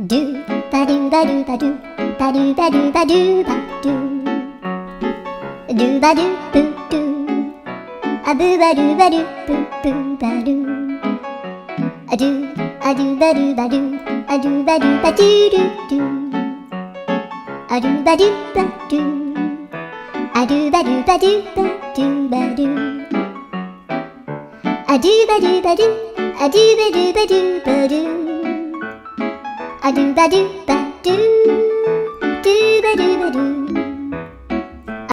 do ba do ba do ba do ba do ba do ba do ba do ba do boo do a boo ba do ba do boo boo ba do a do ba do ba do a do ba do ba do do do a do ba do ba do a do ba do ba do ba do ba do a do ba do ba do a do ba do ba do ba do a do ba do ba do do ba do ba do